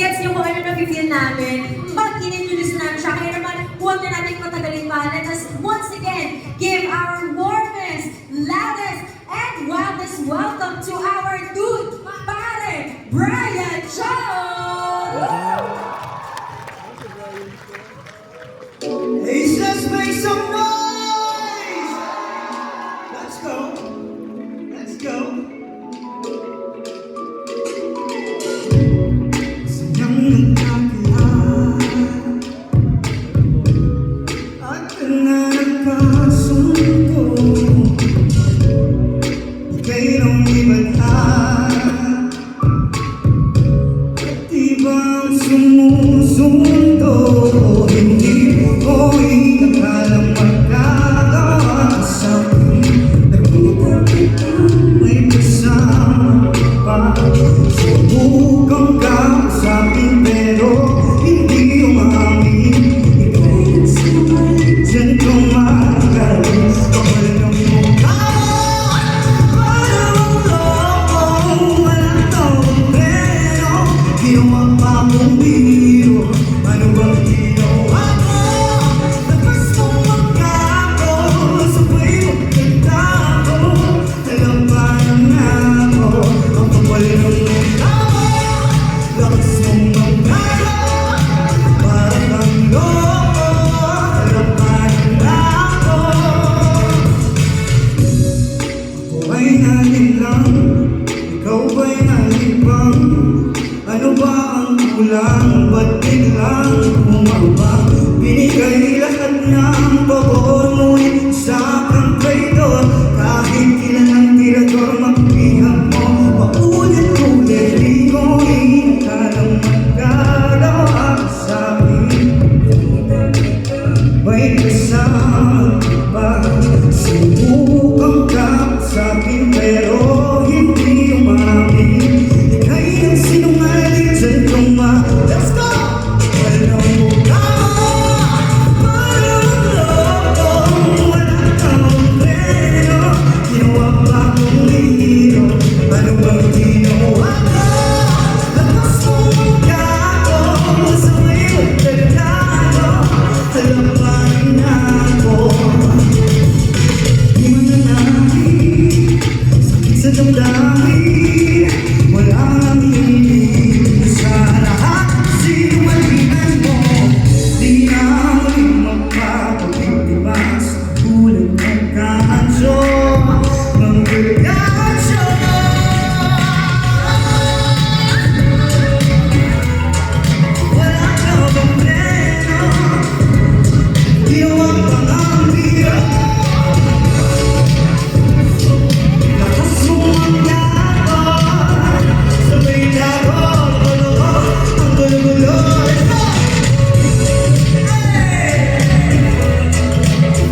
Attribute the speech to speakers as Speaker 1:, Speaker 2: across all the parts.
Speaker 1: gets niyo kung ano na-feel namin, mag-introduce namin siya. Kaya naman, huwag na natin patagalin pa. Let us once again give our warmest, loudest, and wildest welcome to our dude, pare, Brian Chong!
Speaker 2: Hey, let's make some noise! Let's go. Let's go. Sayang nagkakilala at nagkasundo. Ika'y nung ibigay at ibang sumusundo. Hindi ko inakalang magkagawa sa akin. Nakita kita may kasama pa. Subukan ka sa akin pero hindi umamin. Ika'y nagsimay dyan kumagaling. Kapal ng mukha parang loko. Wala tawag pero ginawa pa mong biro. Ano bang ginawa ko? Lakas mong magkako. Sabay magkanta ko. Talampanan na ako. Ang kapal ng mukha mo. Lakas mong magkako. Parang ang loko. Talampanan na ako. Ako ay nanilang. Ikaw ba'y nalibang? Ano ba ang kulang? Ba't biglang umabang? Binigay lahat ng pabor, ngunit isa kang traidor. Kahit ilan ang tirador, magbihag mo paulit-ulit. Di ko inakalang magdalawa sa akin. May kasama ba? Subukan ka sa akin pero hindi umamin. Ika'y ang sinungaling dyan Let's go! Walang mukha mo, parang loko. Wala kang preno, ginawa pa mong lihiro. Ano bang ginawa ko? Lakas mong magkako, sabay magkagano. Talampanin na ako. Di mo na namin, sakit sa damdamin. Wala nang hindi sa lahat. Sinumalitan mo, di na muling magpapabiktima sa tulad ng kansyo, ng kansyo. Wala ka bang preno, ginawa pa ang biro. Lakas mong magkako, sabay lago, gulo, ang gulo-gulo.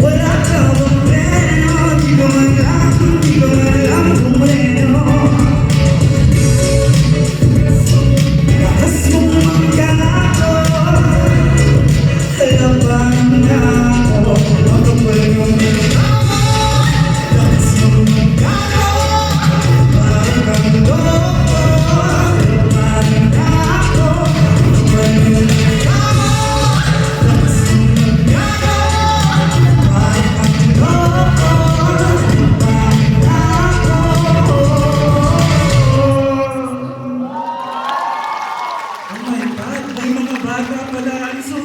Speaker 2: Wala ka bang preno, di ko alam kung preno. Lakas mong magkako, talampanan na ako. Ang kapal ng mukha mo, lakas mong magkako, parang kang loko. Talampanan na ako. Ang kapal ng mukha mo, lakas mong magkako, parang kang loko. Talampanan na ako. Oh my God, may mga bata pala. I'm so